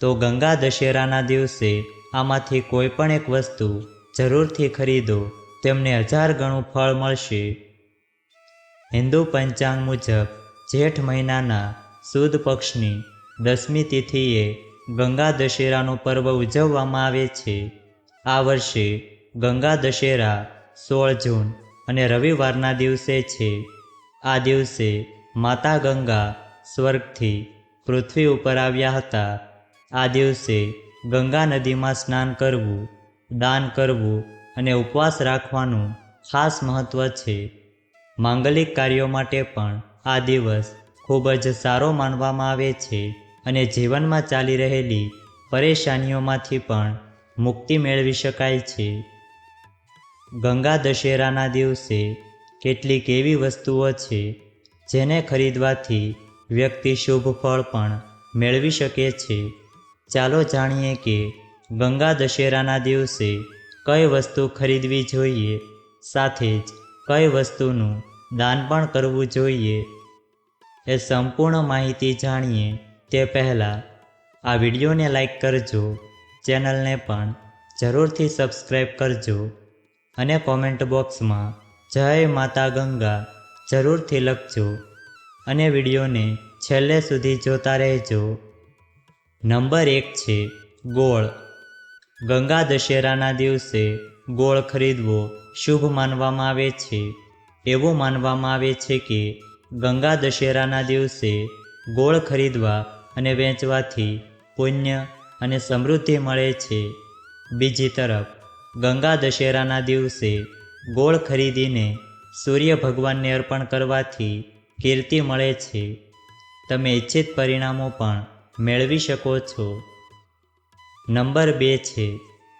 તો ગંગા દશેરાના દિવસે આમાંથી કોઈ પણ એક વસ્તુ જરૂરથી ખરીદો, તેમને 1000 ગણું ફળ મળશે. હિન્દુ પંચાંગ મુજબ જેઠ મહિનાના સુદ પક્ષની 10મી તિથિએ ગંગા દશેરાનું પર્વ ઉજવવામાં આવે છે. આ વર્ષે ગંગા દશેરા 16 જૂન અને રવિવારના દિવસે છે. આ દિવસે માતા ગંગા સ્વર્ગથી પૃથ્વી ઉપર આવ્યા હતા. આ દિવસે ગંગા નદીમાં સ્નાન કરવું, દાન કરવું અને ઉપવાસ રાખવાનું ખાસ મહત્ત્વ છે. માંગલિક કાર્યો માટે પણ આ દિવસ ખૂબ જ સારો માનવામાં આવે છે અને જીવનમાં ચાલી રહેલી પરેશાનીઓમાંથી પણ મુક્તિ મેળવી શકાય છે. ગંગા દશેરાના દિવસે કેટલીક એવી વસ્તુઓ છે જેને ખરીદવાથી વ્યક્તિ શુભ ફળ પણ મેળવી શકે છે. ચાલો જાણીએ કે ગંગા દશેરાના દિવસે કઈ વસ્તુ ખરીદવી જોઈએ, સાથે જ કઈ વસ્તુનું દાન પણ કરવું જોઈએ. એ સંપૂર્ણ માહિતી જાણીએ તે પહેલાં આ વિડીયોને લાઈક કરજો, ચેનલને પણ જરૂરથી સબસ્ક્રાઈબ કરજો અને કોમેન્ટ બોક્સમાં જય માતા ગંગા જરૂરથી લખજો અને વિડીયોને છેલ્લે સુધી જોતા રહેજો. નંબર 1 છે ગોળ. ગંગા દશેરાના દિવસે ગોળ ખરીદવો શુભ માનવામાં આવે છે. એવું માનવામાં આવે છે કે ગંગા દશેરાના દિવસે ગોળ ખરીદવા અને વેચવાથી પુણ્ય અને સમૃદ્ધિ મળે છે. બીજી તરફ ગંગા દશેરાના દિવસે ગોળ ખરીદીને સૂર્ય ભગવાનને અર્પણ કરવાથી કીર્તિ મળે છે. તમે ઈચ્છિત પરિણામો પણ મેળવી શકો છો. નંબર 2 છે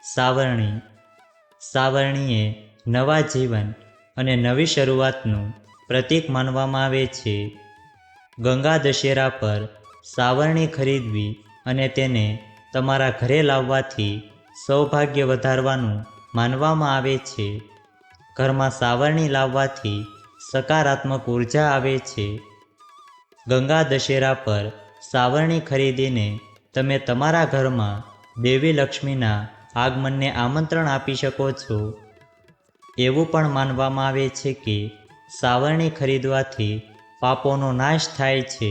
સાવરણી. સાવરણી એ નવા જીવન અને નવી શરૂઆતનું પ્રતીક માનવામાં આવે છે. ગંગા દશેરા પર સાવરણી ખરીદવી અને તેને તમારા ઘરે લાવવાથી સૌભાગ્ય વધારવાનું માનવામાં આવે છે. ઘરમાં સાવરણી લાવવાથી સકારાત્મક ઉર્જા આવે છે. ગંગા દશેરા પર સાવરણી ખરીદીને તમે તમારા ઘરમાં દેવી લક્ષ્મીના આગમનને આમંત્રણ આપી શકો છો. એવું પણ માનવામાં આવે છે કે સાવરણી ખરીદવાથી પાપોનો નાશ થાય છે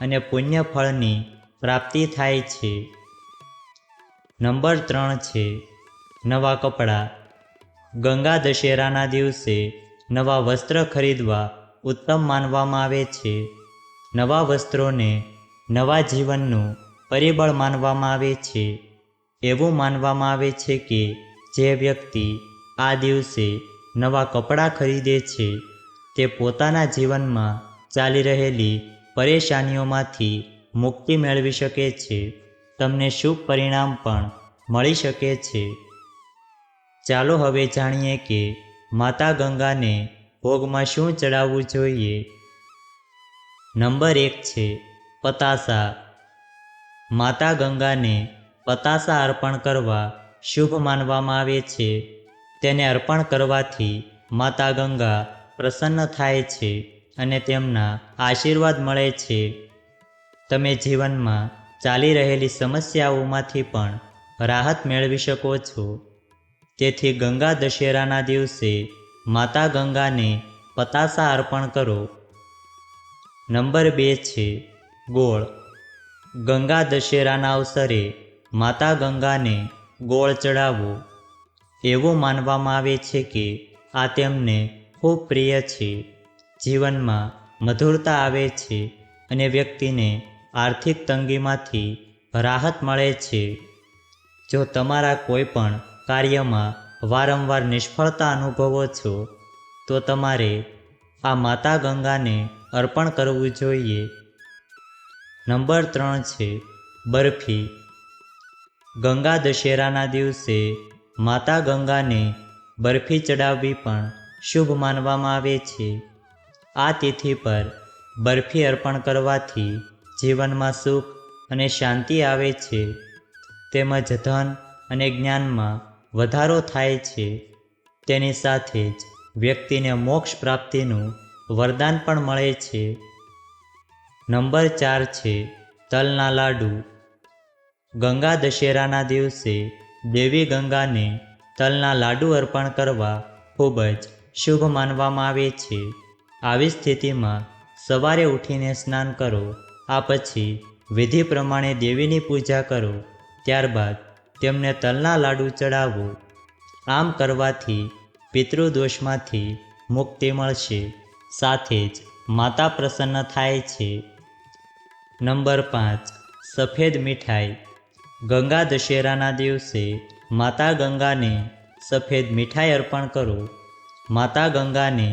અને પુણ્ય ફળની પ્રાપ્તિ થાય છે. નંબર 3 છે નવા કપડાં. ગંગા દશેરાના દિવસે નવા વસ્ત્ર ખરીદવા ઉત્તમ માનવામાં આવે છે. નવા વસ્ત્રોને નવા જીવનનું પરિબળ માનવામાં આવે છે. એવું માનવામાં આવે છે કે જે વ્યક્તિ આ દિવસે નવા કપડાં ખરીદે છે તે પોતાના જીવનમાં ચાલી રહેલી પરેશાનીઓમાંથી મુક્તિ મેળવી શકે છે. તમને શુભ પરિણામ પણ મળી શકે છે. ચાલો હવે જાણીએ કે માતા ગંગાને ભોગમાં શું ચડાવવું જોઈએ. નંબર 1 છે પતાસા. માતા ગંગાને પતાસા અર્પણ કરવા શુભ માનવામાં આવે છે. તેને અર્પણ કરવાથી માતા ગંગા પ્રસન્ન થાય છે અને તેમના આશીર્વાદ મળે છે. તમે જીવનમાં ચાલી રહેલી સમસ્યાઓમાંથી પણ રાહત મેળવી શકો છો. તેથી ગંગા દશેરાના દિવસે માતા ગંગાને પતાસા અર્પણ કરો. નંબર 2 છે ગોળ. ગંગા દશેરાના અવસરે માતા ગંગાને ગોળ ચડાવવો. એવું માનવામાં આવે છે કે આ તેમને ખૂબ પ્રિય છે. જીવનમાં મધુરતા આવે છે અને વ્યક્તિને આર્થિક તંગીમાંથી રાહત મળે છે. જો તમારા કોઈ પણ કાર્યમાં વારંવાર નિષ્ફળતા અનુભવો છો તો તમારે આ માતા ગંગાને અર્પણ કરવું જોઈએ. નંબર 3 છે બરફી. ગંગા દશેરાના દિવસે માતા ગંગાને બરફી ચડાવવી પણ શુભ માનવામાં આવે છે. આ તિથિ પર બરફી અર્પણ કરવાથી જીવનમાં સુખ અને શાંતિ આવે છે. તેમજ ધન અને જ્ઞાનમાં વધારો થાય છે. તેની સાથે જ વ્યક્તિને મોક્ષ પ્રાપ્તિનું વરદાન પણ મળે છે. નંબર 4 છે તલના લાડુ. ગંગા દશેરાના દિવસે દેવી ગંગાને તલના લાડુ અર્પણ કરવા ખૂબ જ શુભ માનવામાં આવે છે. આવી સ્થિતિમાં સવારે ઉઠીને સ્નાન કરો. આ પછી વિધિ પ્રમાણે દેવીની પૂજા કરો. ત્યારબાદ તેમને તલના લાડુ ચડાવો. આમ કરવાથી પિતૃદોષમાંથી મુક્તિ મળશે. સાથે જ માતા પ્રસન્ન થાય છે. નંબર 5. સફેદ મીઠાઈ. ગંગા દશેરાના દિવસે માતા ગંગાને સફેદ મીઠાઈ અર્પણ કરો. માતા ગંગાને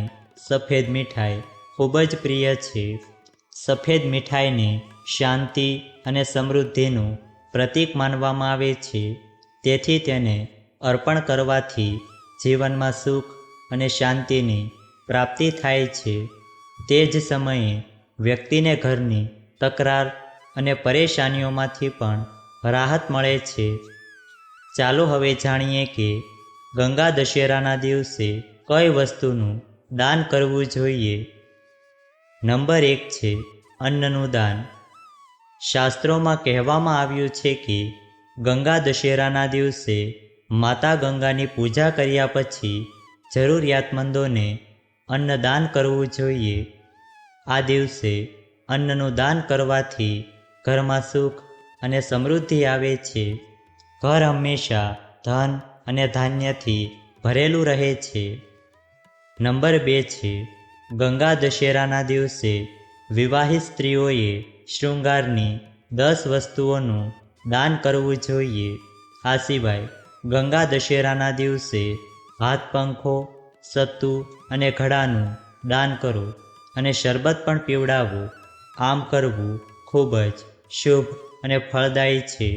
સફેદ મીઠાઈ ખૂબ જ પ્રિય છે. સફેદ મીઠાઈને શાંતિ અને સમૃદ્ધિનું પ્રતીક માનવામાં આવે છે. તેથી તેને અર્પણ કરવાથી જીવનમાં સુખ અને શાંતિની પ્રાપ્તિ થાય છે. તે જ સમયે વ્યક્તિને ઘરની તકરાર અને પરેશાનીઓમાંથી પણ રાહત મળે છે. ચાલો હવે જાણીએ કે ગંગા દશેરાના દિવસે કઈ વસ્તુનું દાન કરવું જોઈએ. નંબર 1 છે અન્નનું દાન. શાસ્ત્રોમાં કહેવામાં આવ્યું છે કે ગંગા દશેરાના દિવસે માતા ગંગાની પૂજા કર્યા પછી જરૂરિયાતમંદોને અન્નદાન કરવું જોઈએ. આ દિવસે અન્નનું દાન કરવાથી ઘરમાં સુખ અને સમૃદ્ધિ આવે છે. ઘર હંમેશા ધન અને ધાન્યથી ભરેલું રહે છે. નંબર 2 છે ગંગા દશેરાના દિવસે વિવાહિત સ્ત્રીઓએ શૃંગારની 10 વસ્તુઓનું દાન કરવું જોઈએ. આ સિવાય ગંગા દશેરાના દિવસે હાથપંખો, સત્તુ અને ઘડાનું દાન કરો અને શરબત પણ પીવડાવો. આમ કરવું ખૂબ જ શુભ અને ફળદાયી છે.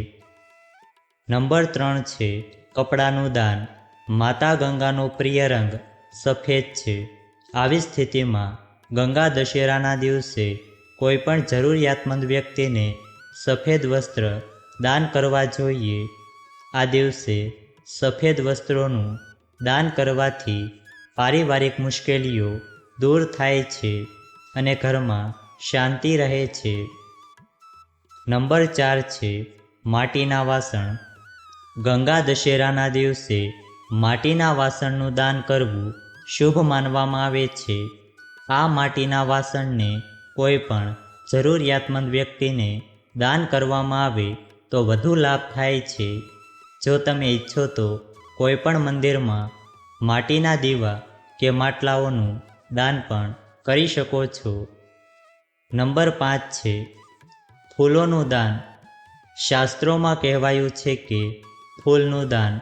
નંબર 3 છે કપડાનું દાન. માતા ગંગાનો પ્રિય રંગ સફેદ છે. આવી સ્થિતિમાં ગંગા દશેરાના દિવસે કોઈ પણ જરૂરિયાતમંદ વ્યક્તિને સફેદ વસ્ત્ર દાન કરવા જોઈએ. આ દિવસે સફેદ વસ્ત્રોનું દાન કરવાથી પારિવારિક મુશ્કેલીઓ દૂર થાય છે અને ઘરમાં શાંતિ રહે છે. નંબર 4 છે માટીના વાસણ. ગંગા દશેરાના દિવસે માટીના વાસણનું દાન કરવું શુભ માનવામાં આવે છે. આ માટીના વાસણને કોઈ પણ જરૂરિયાતમંદ વ્યક્તિને દાન કરવામાં આવે તો વધુ લાભ થાય છે. જો તમે ઈચ્છો તો કોઈ પણ મંદિરમાં માટીના દીવા કે માટલાઓનું દાન પણ કરી શકો છો. નંબર 5 છે ફૂલોનું દાન. શાસ્ત્રોમાં કહેવાયું છે કે ફૂલનું દાન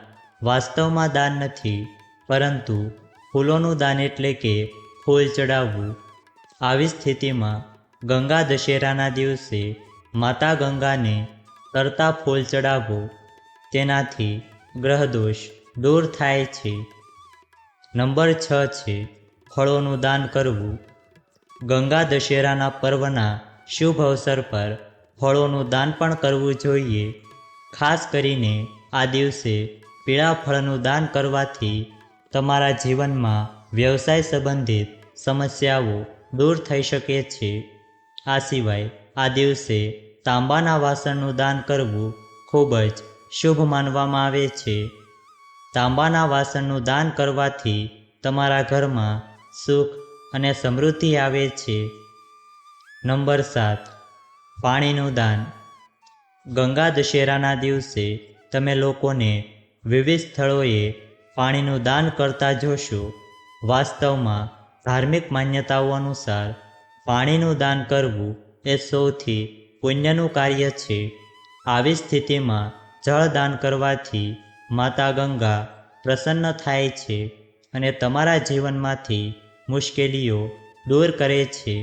વાસ્તવમાં દાન નથી, પરંતુ ફૂલોનું દાન એટલે કે ફૂલ ચડાવવું. આવી સ્થિતિમાં ગંગા દશેરાના દિવસે માતા ગંગાને તરતા ફૂલ ચડાવો. તેનાથી ગ્રહદોષ દૂર થાય છે. નંબર 6 છે ફળોનું દાન કરવું. ગંગા દશેરાના પર્વના શુભ અવસર પર ફળોનું દાન પણ કરવું જોઈએ. ખાસ કરીને આ દિવસે પીળા ફળનું દાન કરવાથી તમારા જીવનમાં વ્યવસાય સંબંધિત સમસ્યાઓ દૂર થઈ શકે છે. આ સિવાય આ દિવસે તાંબાના વાસણનું દાન કરવું ખૂબ જ શુભ માનવામાં આવે છે. તાંબાના વાસણનું દાન કરવાથી તમારા ઘરમાં સુખ અને સમૃદ્ધિ આવે છે. નંબર 7 પાણીનું દાન. ગંગા દશેરાના દિવસે તમે લોકોને વિવિધ સ્થળોએ પાણીનું દાન કરતા જોશો. વાસ્તવમાં ધાર્મિક માન્યતાઓ અનુસાર પાણીનું દાન કરવું એ સૌથી પુણ્યનું કાર્ય છે. આવી સ્થિતિમાં જળદાન કરવાથી માતા ગંગા પ્રસન્ન થાય છે અને તમારા જીવનમાંથી મુશ્કેલીઓ દૂર કરે છે.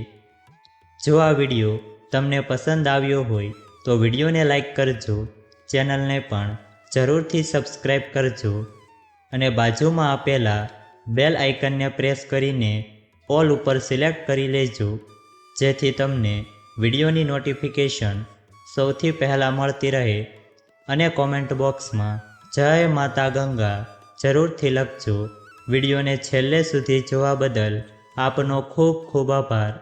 જો આ વિડીયો તમને પસંદ આવ્યો હોય તો વિડીયોને લાઈક કરજો, ચેનલને પણ જરૂરથી સબસ્ક્રાઈબ કરજો અને બાજુમાં આપેલા બેલ આઇકનને પ્રેસ કરીને ઓલ ઉપર સિલેક્ટ કરી લેજો, જેથી તમને વિડીયોની નોટિફિકેશન સૌથી પહેલાં મળતી રહે. અને કોમેન્ટ બોક્સમાં જય માતા ગંગા જરૂરથી લખજો. વિડીયોને છેલ્લે સુધી જોવા બદલ આપનો ખૂબ ખૂબ આભાર.